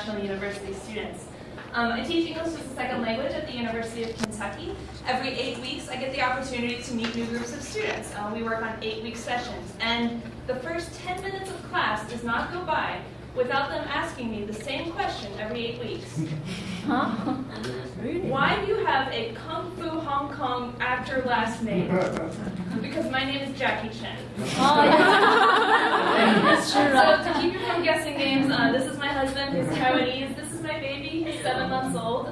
University students. I teach English as a second language at the University of Kentucky. Every 8 weeks, I get the opportunity to meet new groups of students. We work on 8-week sessions, and the first 10 minutes of class does not go by without them asking me the same question every 8 weeks. Huh? Why do you have a Kung Fu Hong Kong actor last name? Because my name is Jackie Chan. Oh, yeah. So to keep you from guessing names, this is my husband, he's Taiwanese. This is my baby, he's 7 months old.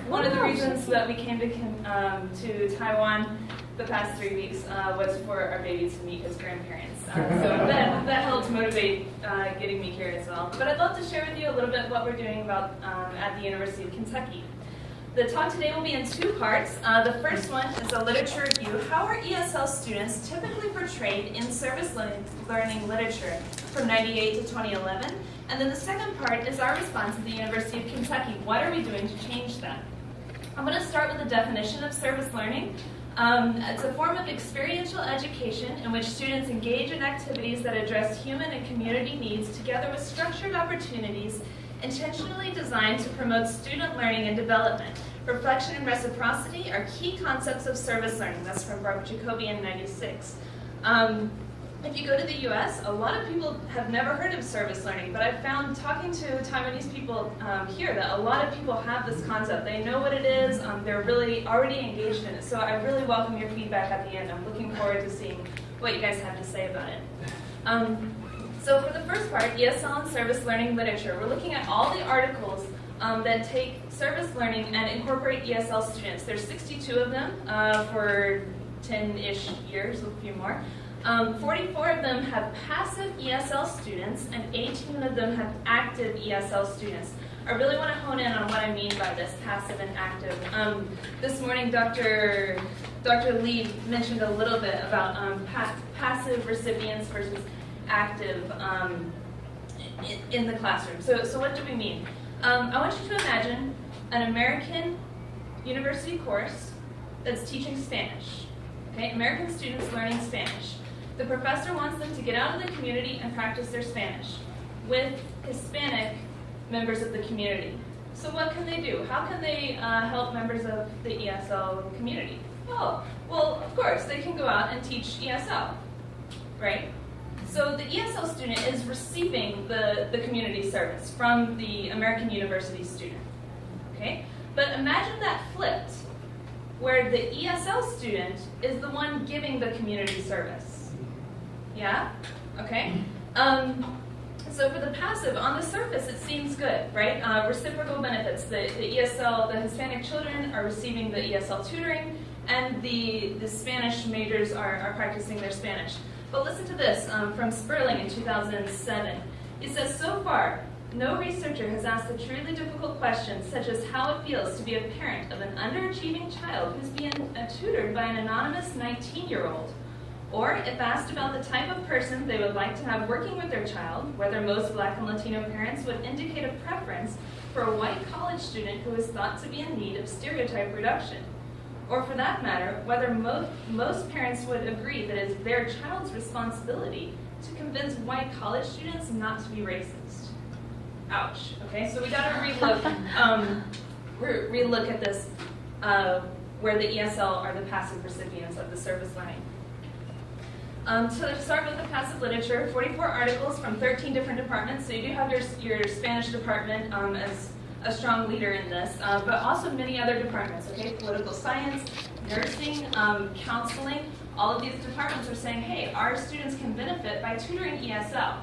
One of the reasons that we came to Taiwan the past 3 weeks was for our baby to meet his grandparents. So that helped motivate getting me here as well. But I'd love to share with you a little bit what we're doing about at the University of Kentucky. The talk today will be in 2 parts. The first one is a literature review. How are ESL students typically portrayed in service learning literature from '98 to 2011? And then the second part is our response at the University of Kentucky. What are we doing to change that? I'm going to start with a definition of service learning. It's a form of experiential education in which students engage in activities that address human and community needs together with structured opportunities intentionally designed to promote student learning and development. Reflection and reciprocity are key concepts of service learning. That's from Barbara Jacoby in '96. If you go to the US, a lot of people have never heard of service learning, but I've found talking to Taiwanese people here that a lot of people have this concept. They know what it is, they're really already engaged in it. So I really welcome your feedback at the end. I'm looking forward to seeing what you guys have to say about it. So for the first part, ESL and service learning literature, we're looking at all the articles that take service learning and incorporate ESL students. There's 62 of them for 10-ish years, a few more. 44 of them have passive ESL students, and 18 of them have active ESL students. I really want to hone in on what I mean by this, passive and active. This morning, Dr. Lee mentioned a little bit about passive recipients versus active in the classroom. So what do we mean? I want you to imagine an American university course that's teaching Spanish. Okay, American students learning Spanish. The professor wants them to get out in the community and practice their Spanish with Hispanic members of the community. So what can they do? How can they help members of the ESL community? Oh, well, of course, they can go out and teach ESL, right? So the ESL student is receiving the community service from the American university student, okay? But imagine that flipped, where the ESL student is the one giving the community service. Yeah? Okay? So for the passive, on the surface, it seems good, right? Reciprocal benefits. The ESL, the Hispanic children are receiving the ESL tutoring, and the Spanish majors are practicing their Spanish. But listen to this from Sperling in 2007. It says, so far, no researcher has asked the truly difficult questions, such as how it feels to be a parent of an underachieving child who's being tutored by an anonymous 19-year-old. Or, if asked about the type of person they would like to have working with their child, whether most Black and Latino parents would indicate a preference for a white college student who is thought to be in need of stereotype reduction. Or for that matter, whether most parents would agree that it's their child's responsibility to convince white college students not to be racist. Ouch. Okay, so we got to relook at this, where the ESL are the passive recipients of the service learning. So to start with the passive literature, 44 articles from 13 different departments. So you do have your Spanish department as a strong leader in this, but also many other departments, okay? Political science, nursing, counseling. All of these departments are saying, hey, our students can benefit by tutoring ESL.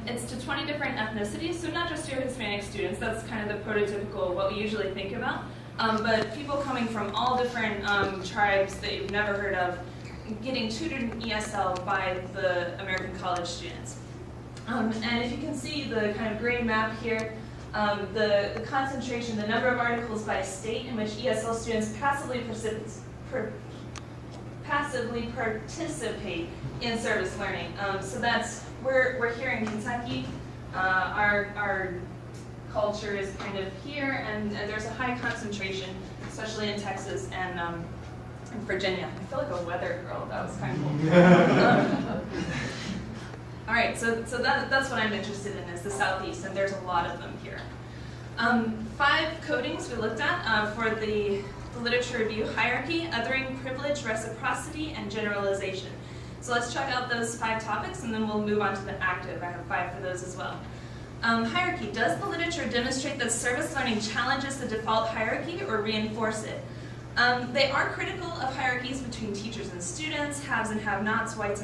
It's to 20 different ethnicities, so not just your Hispanic students, that's kind of the prototypical, what we usually think about, but people coming from all different tribes that you've never heard of, getting tutored in ESL by the American college students. And if you can see the kind of gray map here, the concentration, the number of articles by state in which ESL students passively participate in service learning. So that's, we're here in Kentucky. Our culture is kind of here, and there's a high concentration, especially in Texas and Virginia. I feel like a weather girl. That was kind of cool. All right, so that's what I'm interested in, is the Southeast, and there's a lot of them here. 5 codings we looked at for the literature review: hierarchy, othering, privilege, reciprocity, and generalization. So let's check out those 5 topics, and then we'll move on to the active. I have 5 for those as well. Hierarchy. Does the literature demonstrate that service learning challenges the default hierarchy or reinforce it? They are critical of hierarchies between teachers and students, haves and have-nots, whites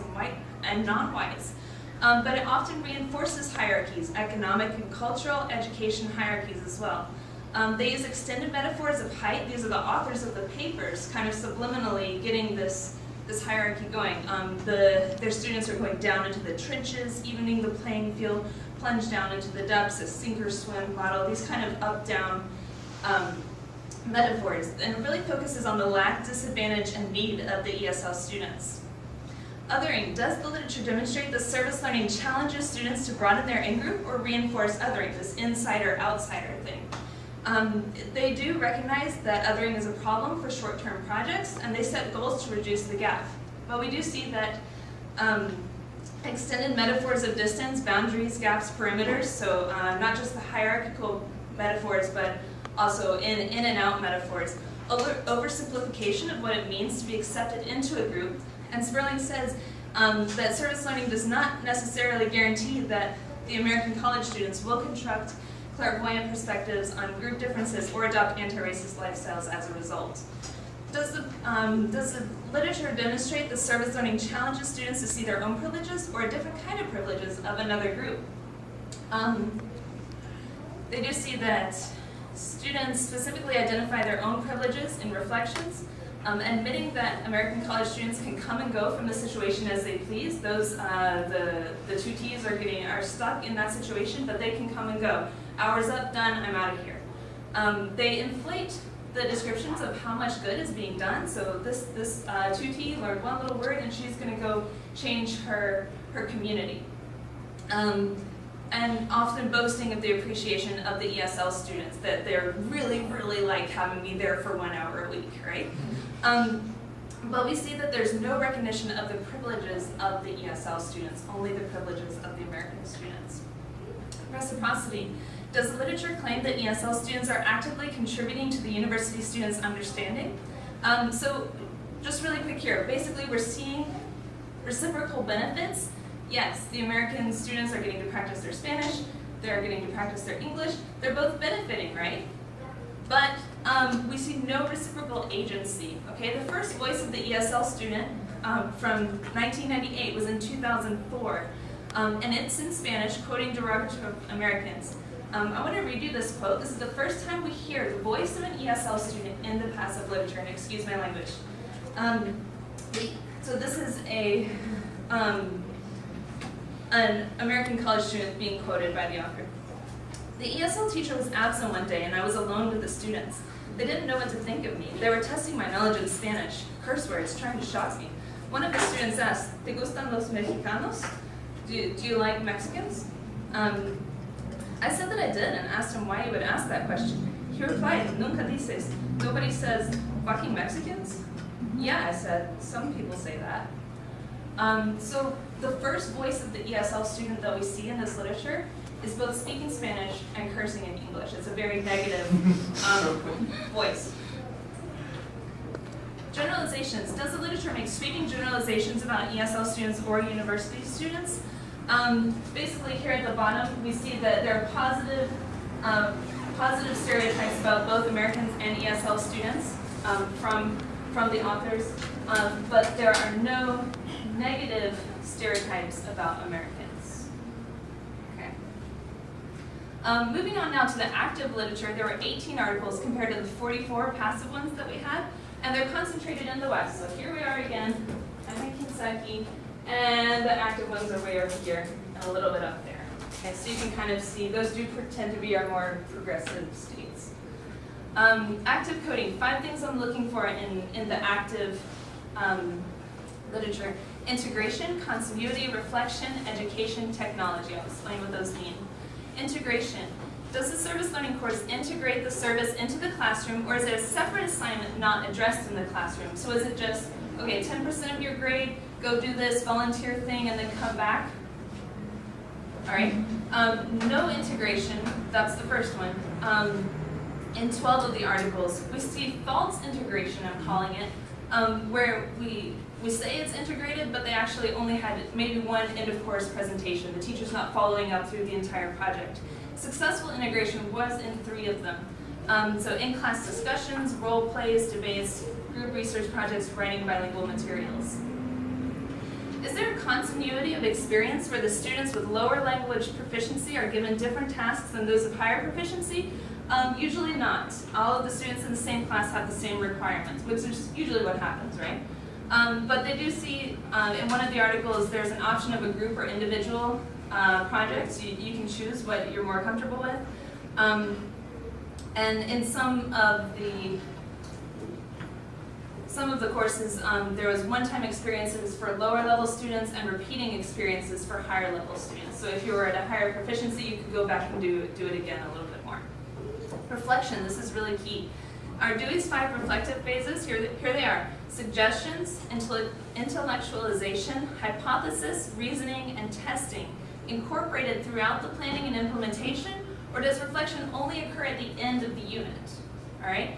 and non-whites. But it often reinforces hierarchies, economic and cultural, education hierarchies as well. They use extended metaphors of height. These are the authors of the papers kind of subliminally getting this hierarchy going. Their students are going down into the trenches, evening the playing field, plunge down into the depths, a sink or swim model, these kind of up-down metaphors, and it really focuses on the lack, disadvantage, and need of the ESL students. Othering. Does the literature demonstrate that service learning challenges students to broaden their in-group or reinforce othering, this insider-outsider thing? They do recognize that othering is a problem for short-term projects, and they set goals to reduce the gap. But we do see that extended metaphors of distance, boundaries, gaps, perimeters, so not just the hierarchical metaphors, but also in and out metaphors. Oversimplification of what it means to be accepted into a group. And Sperling says that service learning does not necessarily guarantee that the American college students will construct clairvoyant perspectives on group differences or adopt anti-racist lifestyles as a result. Does the literature demonstrate that service learning challenges students to see their own privileges or a different kind of privileges of another group? They do see that students specifically identify their own privileges in reflections, admitting that American college students can come and go from the situation as they please. Those the 2 T's are stuck in that situation, but they can come and go. Hours up, done, I'm out of here. They inflate the descriptions of how much good is being done. So this 2T learned one little word, and she's going to go change her community. And often boasting of the appreciation of the ESL students, that they're really, really like having me there for 1 hour a week, right? But we see that there's no recognition of the privileges of the ESL students, only the privileges of the American students. Reciprocity. Does the literature claim that ESL students are actively contributing to the university students' understanding? So just really quick here, basically we're seeing reciprocal benefits. Yes, the American students are getting to practice their Spanish, they're getting to practice their English, they're both benefiting, right? But we see no reciprocal agency, okay? The first voice of the ESL student from 1998 was in 2004, and it's in Spanish, quoting derogatory Americans. I want to read you this quote. This is the first time we hear the voice of an ESL student in the passive literature, and excuse my language. So this is an American college student being quoted by the author. The ESL teacher was absent one day, and I was alone with the students. They didn't know what to think of me. They were testing my knowledge in Spanish, curse words, trying to shock me. One of the students asked, ¿Te gustan los mexicanos? Do you like Mexicans? I said that I did and asked him why he would ask that question. He replied, Nunca dices. Nobody says, fucking Mexicans? Yeah, I said, some people say that. So the first voice of the ESL student that we see in this literature is both speaking Spanish and cursing in English. It's a very negative voice. Generalizations. Does the literature make sweeping generalizations about ESL students or university students? Basically here at the bottom, we see that there are positive stereotypes about both Americans and ESL students from the authors, but there are no negative stereotypes about Americans. Okay. Moving on now to the active literature, there were 18 articles compared to the 44 passive ones that we had, and they're concentrated in the West. So here we are again, I'm in Kentucky, and the active ones are way over here and a little bit up there. Okay, so you can kind of see, those do tend to be our more progressive states. Active coding, 5 things I'm looking for in the active literature. Integration, continuity, reflection, education, technology. I'll explain what those mean. Integration. Does the service learning course integrate the service into the classroom, or is it a separate assignment not addressed in the classroom? So is it just, okay, 10% of your grade, go do this volunteer thing and then come back? All right. No integration, that's the first one. In 12 of the articles, we see false integration, I'm calling it, where we say it's integrated, but they actually only had maybe one end-of-course presentation. The teacher's not following up through the entire project. Successful integration was in 3 of them. So in-class discussions, role plays, debates, group research projects, writing bilingual materials. Is there a continuity of experience where the students with lower language proficiency are given different tasks than those of higher proficiency? Usually not. All of the students in the same class have the same requirements, which is usually what happens, right? But they do see, in one of the articles, there's an option of a group or individual project. You can choose what you're more comfortable with. And in some of the courses, there was one-time experiences for lower level students and repeating experiences for higher level students. So if you were at a higher proficiency, you could go back and do it again a little bit more. Reflection, this is really key. Our Dewey's 5 reflective phases, here they are. Suggestions, intellectualization, hypothesis, reasoning, and testing. Incorporated throughout the planning and implementation, or does reflection only occur at the end of the unit? All right.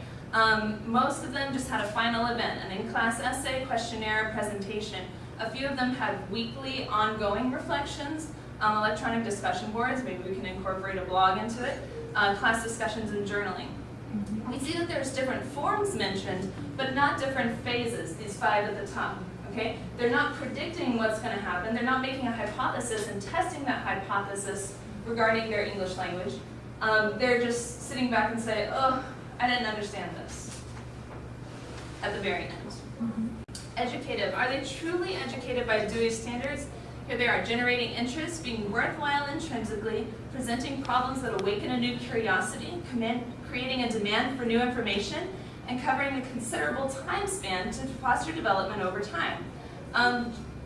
Most of them just had a final event, an in-class essay, questionnaire, presentation. A few of them had weekly ongoing reflections, electronic discussion boards, maybe we can incorporate a blog into it, class discussions and journaling. We see that there's different forms mentioned, but not different phases, these 5 at the top, okay? They're not predicting what's gonna happen, they're not making a hypothesis and testing that hypothesis regarding their English language. They're just sitting back and say, oh, I didn't understand this, at the very end. Educative, are they truly educated by Dewey standards? Here they are, generating interest, being worthwhile intrinsically, presenting problems that awaken a new curiosity, creating a demand for new information, and covering a considerable time span to foster development over time.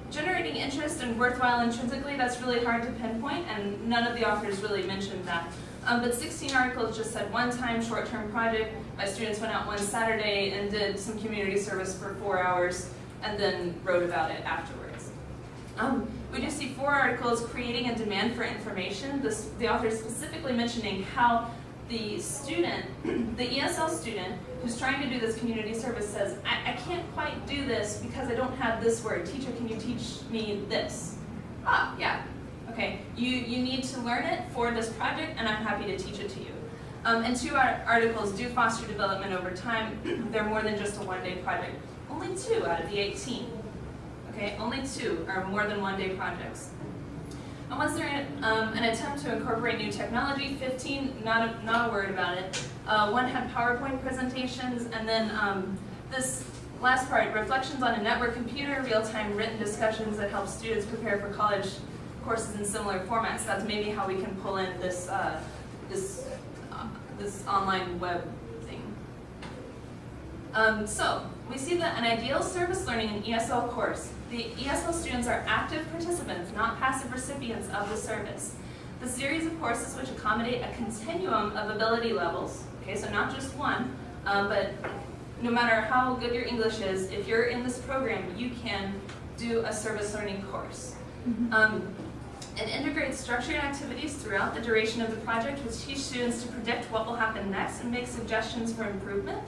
Generating interest and worthwhile intrinsically, that's really hard to pinpoint, and none of the authors really mentioned that. But 16 articles just said one-time short-term project. My students went out one Saturday and did some community service for 4 hours and then wrote about it afterwards. We do see 4 articles creating a demand for information. The author is specifically mentioning how the student, the ESL student who's trying to do this community service says, I can't quite do this because I don't have this word. Teacher, can you teach me this? Ah, yeah. Okay, you need to learn it for this project, and I'm happy to teach it to you. And 2 articles do foster development over time. They're more than just a one-day project. Only 2 out of the 18. Okay, only 2 are more than one-day projects. And was there an attempt to incorporate new technology? 15, not a word about it. 1 had PowerPoint presentations, and then this last part, reflections on a network computer, real-time written discussions that help students prepare for college courses in similar formats. That's maybe how we can pull in this this online web thing. So we see that an ideal service learning and ESL course, the ESL students are active participants, not passive recipients of the service. The series of courses which accommodate a continuum of ability levels, okay, so not just one, but no matter how good your English is, if you're in this program, you can do a service learning course. It integrates structured activities throughout the duration of the project, which teach students to predict what will happen next and make suggestions for improvement.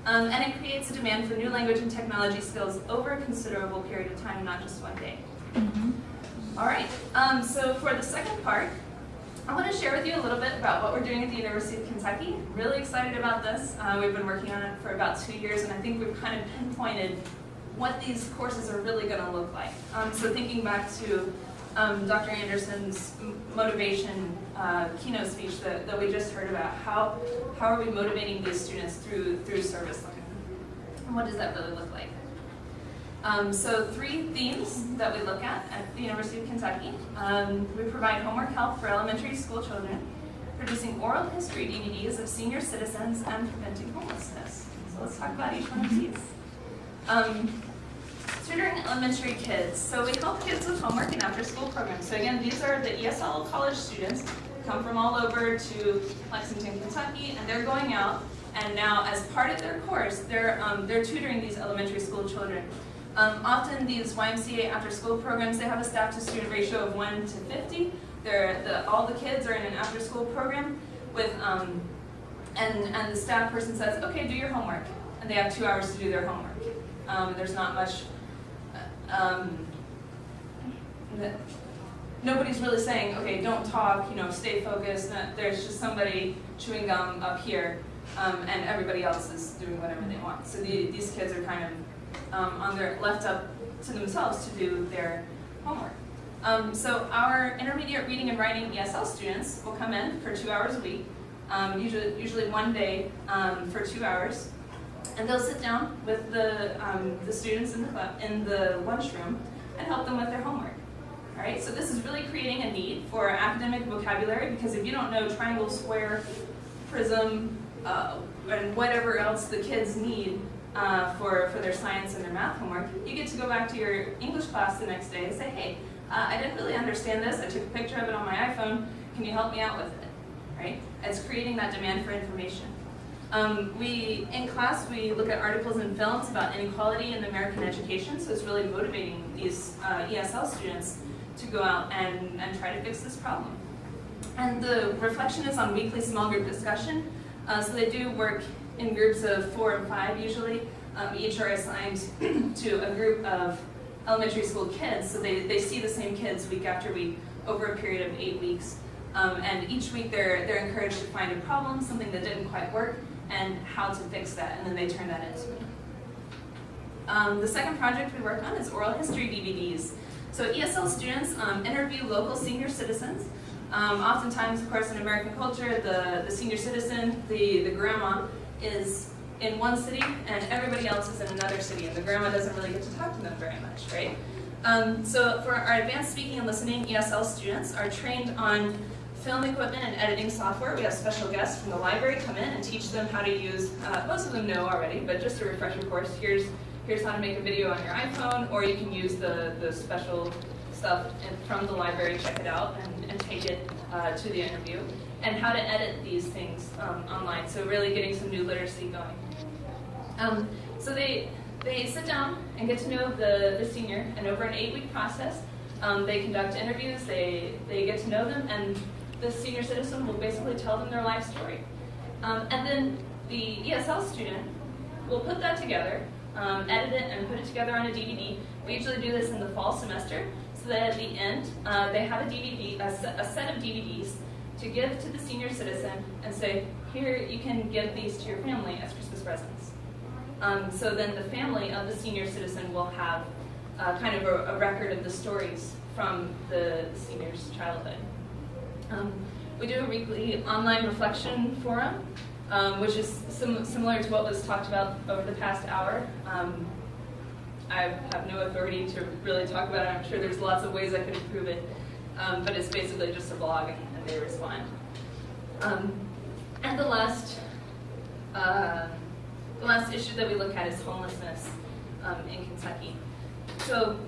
And it creates a demand for new language and technology skills over a considerable period of time, not just one day. All right, so for the second part, I want to share with you a little bit about what we're doing at the University of Kentucky. Really excited about this. We've been working on it for about 2 years, and I think we've kind of pinpointed what these courses are really going to look like. So thinking back to Dr. Anderson's motivation keynote speech that we just heard about, how are we motivating these students through service learning? And what does that really look like? So 3 themes that we look at the University of Kentucky. We provide homework help for elementary school children, producing oral history DVDs of senior citizens, and preventing homelessness. So let's talk about each one of these. Tutoring elementary kids. So we help kids with homework and after-school programs. So again, these are the ESL college students who come from all over to Lexington, Kentucky, and they're going out, and now as part of their course, they're tutoring these elementary school children. Often these YMCA after-school programs, they have a staff-to-student ratio of 1 to 50. all the kids are in an after-school program with, and the staff person says, okay, do your homework. And they have 2 hours to do their homework. There's not much, nobody's really saying, okay, don't talk, stay focused. There's just somebody chewing gum up here, and everybody else is doing whatever they want. So these kids are kind of left up to themselves to do their homework. So our intermediate reading and writing ESL students will come in for 2 hours a week, usually one day for 2 hours, and they'll sit down with the students in the lunchroom and help them with their homework. All right, so this is really creating a need for academic vocabulary, because if you don't know triangle, square, prism, and whatever else the kids need for their science and their math homework, you get to go back to your English class the next day and say, hey, I didn't really understand this. I took a picture of it on my iPhone. Can you help me out with it? Right? It's creating that demand for information. In class, we look at articles and films about inequality in American education, so it's really motivating these ESL students to go out and try to fix this problem. And the reflection is on weekly small group discussion. So they do work in groups of 4 and 5 usually. Each are assigned to a group of elementary school kids, so they see the same kids week after week over a period of 8 weeks. And each week they're encouraged to find a problem, something that didn't quite work, and how to fix that, and then they turn that into it. The second project we work on is oral history DVDs. So ESL students interview local senior citizens. Oftentimes, of course, in American culture, the senior citizen, the grandma, is in one city and everybody else is in another city, and the grandma doesn't really get to talk to them very much, right? So for our advanced speaking and listening, ESL students are trained on film equipment and editing software. We have special guests from the library come in and teach them how to use, most of them know already, but just a refresher course. Here's how to make a video on your iPhone, or you can use the special stuff from the library, check it out, and take it to the interview, and how to edit these things online, so really getting some new literacy going. So they sit down and get to know the senior, and over an 8-week process, they conduct interviews, they get to know them, and the senior citizen will basically tell them their life story. And then the ESL student will put that together, edit it, and put it together on a DVD. We usually do this in the fall semester, so that at the end, they have a DVD, a set of DVDs to give to the senior citizen and say, here, you can give these to your family as Christmas presents. So then the family of the senior citizen will have kind of a record of the stories from the senior's childhood. We do a weekly online reflection forum, which is similar to what was talked about over the past hour. I have no authority to really talk about it. I'm sure there's lots of ways I could improve it, but it's basically just a blog, and they respond. And the last issue that we look at is homelessness in Kentucky. So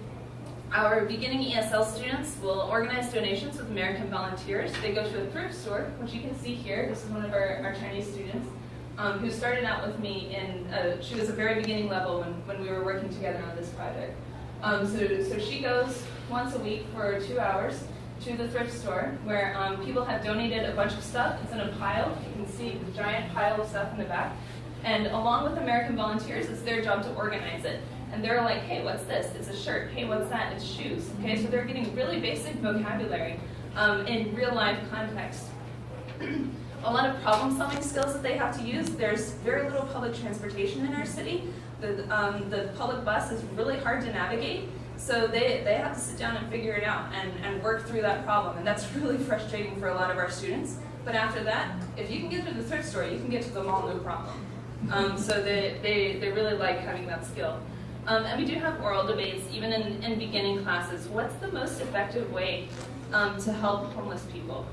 our beginning ESL students will organize donations with American volunteers. They go to a thrift store, which you can see here. This is one of our Chinese students who started out with me she was a very beginning level when we were working together on this project. So she goes once a week for 2 hours to the thrift store where people have donated a bunch of stuff. It's in a pile. You can see the giant pile of stuff in the back. And along with American volunteers, it's their job to organize it. And they're like, hey, what's this? It's a shirt. Hey, what's that? It's shoes. Okay, so they're getting really basic vocabulary in real life context. A lot of problem-solving skills that they have to use. There's very little public transportation in our city. The public bus is really hard to navigate. So they have to sit down and figure it out and work through that problem. And that's really frustrating for a lot of our students. But after that, if you can get to the thrift store, you can get to the mall, no problem. So they really like having that skill. And we do have oral debates, even in beginning classes. What's the most effective way to help homeless people?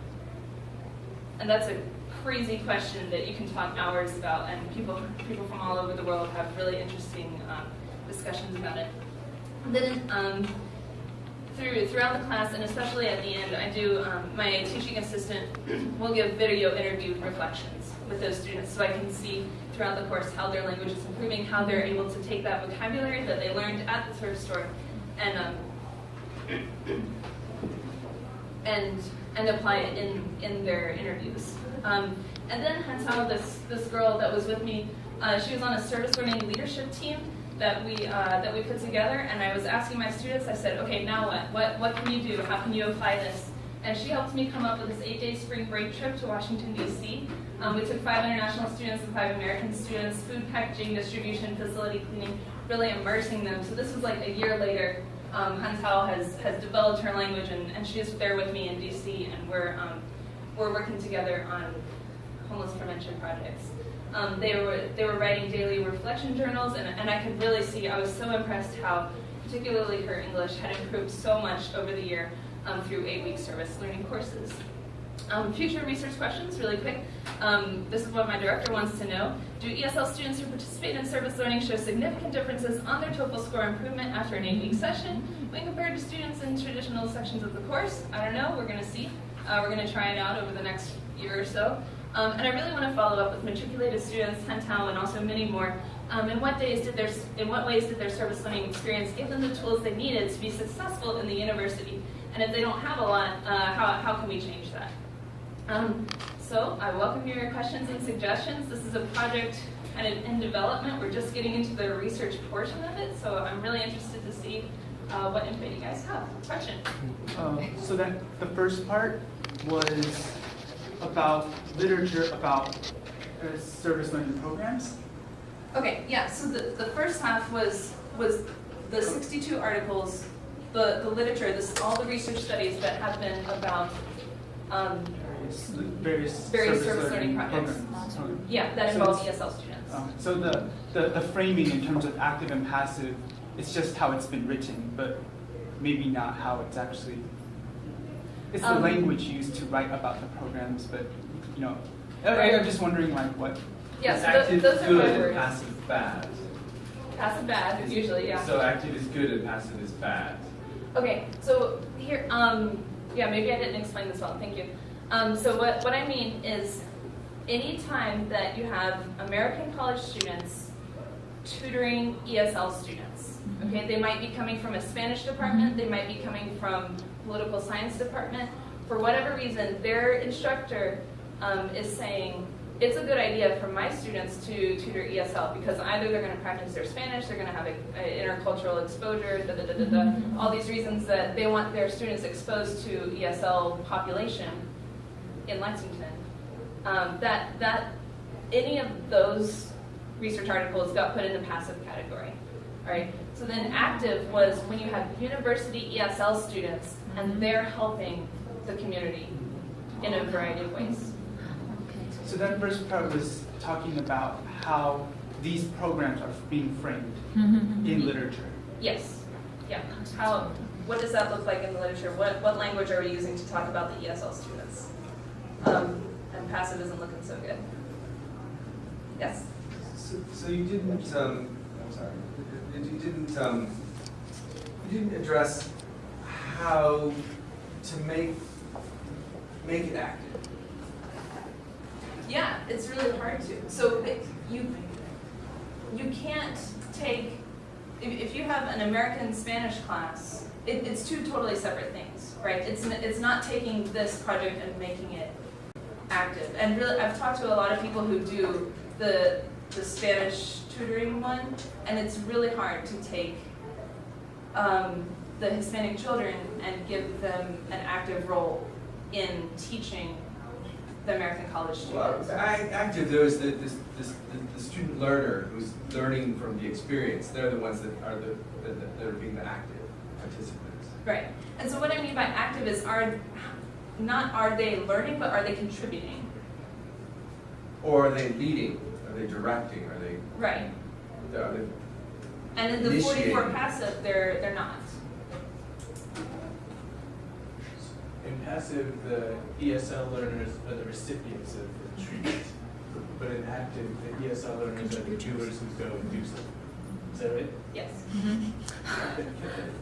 And that's a crazy question that you can talk hours about, and people from all over the world have really interesting discussions about it. Then throughout the class, and especially at the end, I do, my teaching assistant will give video interview reflections with those students, so I can see throughout the course how their language is improving, how they're able to take that vocabulary that they learned at the thrift store and and apply it in their interviews. And then hence how this girl that was with me, she was on a service learning leadership team that we put together, and I was asking my students, I said, okay, now what can you do? How can you apply this? And she helped me come up with this 8-day spring break trip to Washington, D.C. We took 5 international students and 5 American students, food packaging, distribution, facility cleaning, really immersing them. So this was like a year later. Hantal has developed her language, and she is there with me in D.C., and we're working together on homeless prevention projects. They were writing daily reflection journals, and I could really see, I was so impressed how particularly her English had improved so much over the year through 8-week service learning courses. Future research questions, really quick. This is what my director wants to know. Do ESL students who participate in service learning show significant differences on their TOEFL score improvement after an 8-week session when compared to students in traditional sections of the course? I don't know, we're going to see. We're going to try it out over the next year or so. And I really want to follow up with matriculated students, Hantal, and also many more. In what ways did their service learning experience give them the tools they needed to be successful in the university? And if they don't have a lot, how can we change that? So I welcome your questions and suggestions. This is a project kind of in development. We're just getting into the research portion of it, so I'm really interested to see what input you guys have. Question? So that the first part was about literature about service learning programs. Okay, yeah, so the first half was the 62 articles, the literature, all the research studies that have been about various service learning projects. Yeah, that involve ESL students. So the framing in terms of active and passive, it's just how it's been written, but maybe not how it's actually. It's the language used to write about the programs, but I'm just wondering like what. Yeah, so active those are my good and words. passive bad. Passive bad, usually, yeah. So active is good and passive is bad. Okay, so here, yeah, maybe I didn't explain this well, thank you. So what I mean is, any time that you have American college students tutoring ESL students, okay, they might be coming from a Spanish department, they might be coming from political science department, for whatever reason, their instructor is saying, it's a good idea for my students to tutor ESL because either they're going to practice their Spanish, they're going to have an intercultural exposure, all these reasons that they want their students exposed to ESL population in Lexington. That any of those research articles got put in the passive category. All right. So then active was when you have university ESL students and they're helping the community in a variety of ways. So that first part was talking about how these programs are being framed in literature. Yes. Yeah. What does that look like in the literature? What language are we using to talk about the ESL students? And passive isn't looking so good. Yes. So you didn't. I'm sorry. You didn't address how to make it active. Yeah, it's really hard to. So you can't take, if you have an American Spanish class, it's two totally separate things, right? It's not taking this project and making it active. And really, I've talked to a lot of people who do the Spanish tutoring one, and it's really hard to take the Hispanic children and give them an active role in teaching the American college students. Well, active, there is the student learner who's learning from the experience. They're the ones that are being the active participants. Right. And so what I mean by active is are they learning, but are they contributing? Or are they leading? Are they directing? Are they? Right. Are they And in the 44 passive, they're not. In passive, the ESL learners are the recipients of the treatment, but in active, the ESL learners are the doers who go and do something. Is that right? Yes.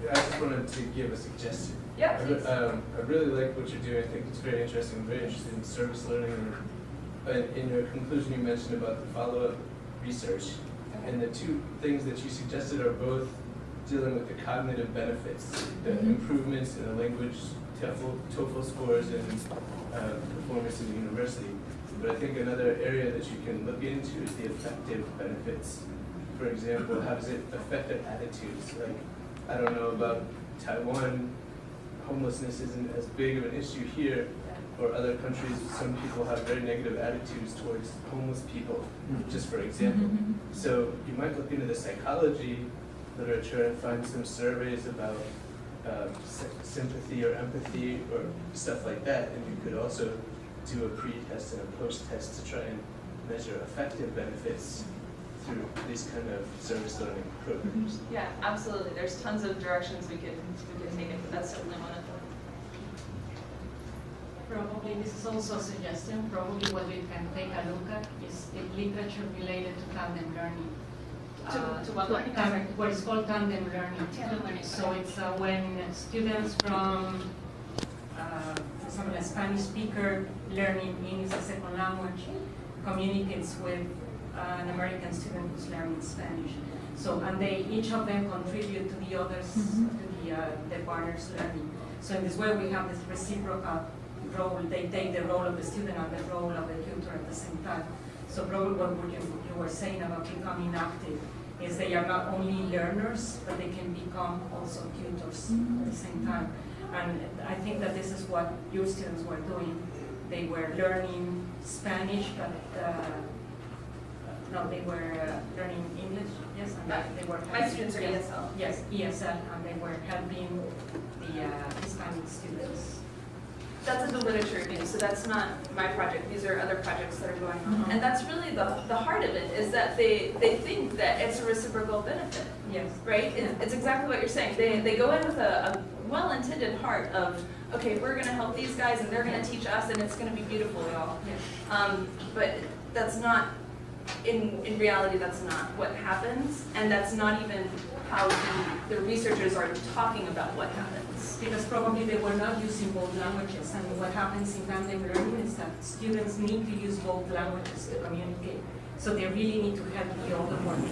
I just wanted to give a suggestion. Yeah, please. I really like what you're doing. I think it's very interesting. I'm very interested in service learning. And in your conclusion, you mentioned about the follow-up research. And the two things that you suggested are both dealing with the cognitive benefits, the improvements in the language TOEFL scores and performance in the university. But I think another area that you can look into is the effective benefits. For example, how does it affect their attitudes? Like, I don't know about Taiwan, homelessness isn't as big of an issue here, or other countries, some people have very negative attitudes towards homeless people, just for example. So you might look into the psychology literature and find some surveys about sympathy or empathy or stuff like that, and you could also do a pre-test and a post-test to try and measure effective benefits through these kind of service learning programs. Yeah, absolutely. There's tons of directions we could take it, but that's certainly one of them. Probably, this is also a suggestion, probably what we can take a look at is the literature related to tandem learning. To what learning? What is called tandem learning. Tandem learning, So it's when students from, for example, a Spanish speaker learning English as a second language communicates with an American student who's learning Spanish. So, and they, each of them contribute to the others, to the partner's learning. So in this way we have this reciprocal role. They take the role of the student and the role of the tutor at the same time. So probably what you were saying about becoming active is they are not only learners, but they can become also tutors at the same time. And I think that this is what your students were doing. They were learning Spanish, but no, they were learning English, yes, and they were My students are yes, ESL. Yes, ESL, and they were helping the Hispanic students. That's in the literature review, so that's not my project. These are other projects that are going on. And that's really the heart of it, is that they think that it's a reciprocal benefit, Yes. right? It's exactly what you're saying. They go in with a well-intended heart of, okay, we're going to help these guys and they're going to teach us and it's going to be beautiful, y'all. Yes. But that's not, in reality, that's not what happens, and that's not even how the researchers are talking about what happens. Because probably they were not using both languages, and what happens in tandem learning is that students need to use both languages to communicate. So they really need to help the other one.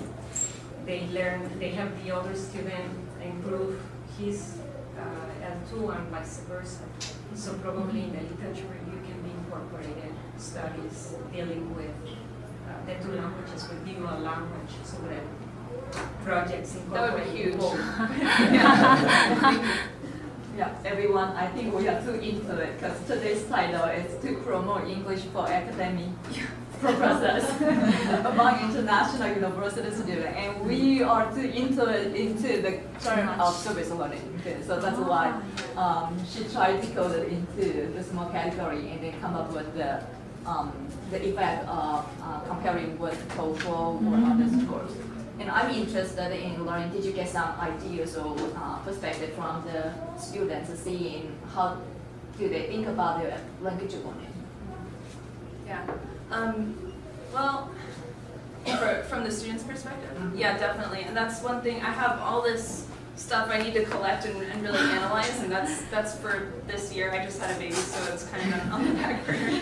They help the other student improve his L2 and vice versa. So probably in the literature review can be incorporated studies dealing with the two languages, with dual language, so that projects That would be incorporate huge. both. Yeah, everyone, I think we are too into it because today's title is to promote English for academic purposes among international university students, and we are too into the term of service learning. Okay, so that's why she tried to code it into the small category and then come up with the effect of comparing with TOEFL or other scores. And I'm interested in learning. Did you get some ideas or perspective from the students, seeing how do they think about their language learning? Yeah. Well, from the students' perspective, yeah, definitely. And that's one thing. I have all this stuff I need to collect and really analyze, and that's for this year. I just had a baby, so it's kind of on the back burner.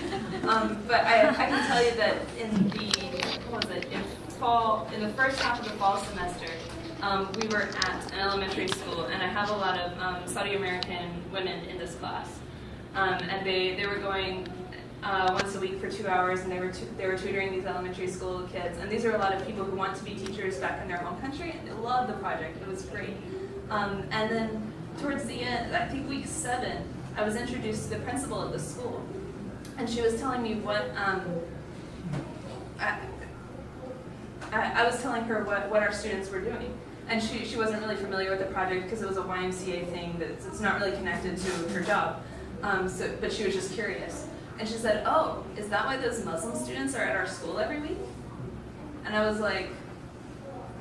But I can tell you that in in the first half of the fall semester, we were at an elementary school, and I have a lot of Saudi American women in this class, and they were going once a week for 2 hours, and they were tutoring these elementary school kids. And these are a lot of people who want to be teachers back in their home country, and they loved the project. It was great. And then towards the end, I think week 7, I was introduced to the principal of the school, and she was telling me what I was telling her what our students were doing. And she wasn't really familiar with the project because it was a YMCA thing that's not really connected to her job. But she was just curious. And she said, "Oh, is that why those Muslim students are at our school every week?" And I was like,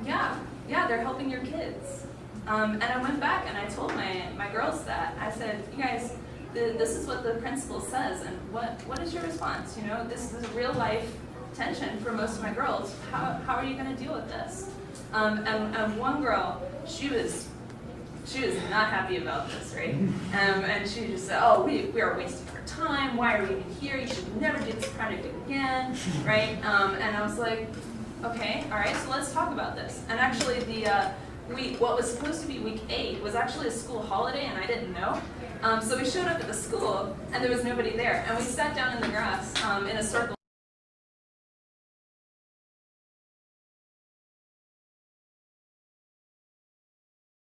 yeah, they're helping your kids. And I went back and I told my girls that. I said, "You guys, this is what the principal says, and what is your response? You know, this is a real life tension for most of my girls. How are you going to deal with this?" And one girl, she was not happy about this, right? And she just said, "Oh, we are wasting our time. Why are we even here? You should never do this project again," right? And I was like, "Okay, all right, so let's talk about this." And actually, what was supposed to be week 8 was actually a school holiday, and I didn't know. So we showed up at the school, and there was nobody there. And we sat down in the grass in a circle.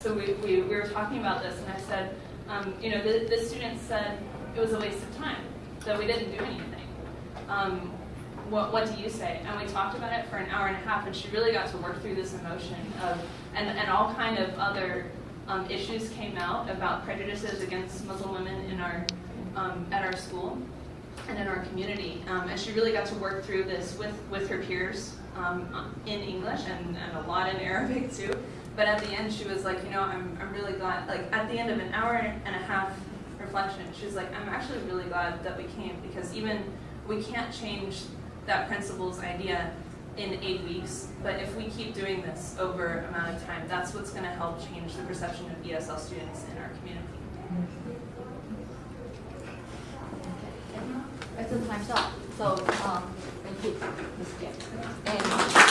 So we were talking about this, and I said, you know, the student said it was a waste of time, that we didn't do anything. What do you say? And we talked about it for an hour and a half, and she really got to work through this emotion of, and all kind of other issues came out about prejudices against Muslim women in our at our school and in our community. And she really got to work through this with her peers in English and a lot in Arabic too. But at the end, she was like, you know, I'm really glad, like at the end of an hour and a half reflection, she was like, I'm actually really glad that we came, because even we can't change that principal's idea in 8 weeks, but if we keep doing this over an amount of time, that's what's going to help change the perception of ESL students in our community. It's a time's up. So thank you, Ms. Kim. And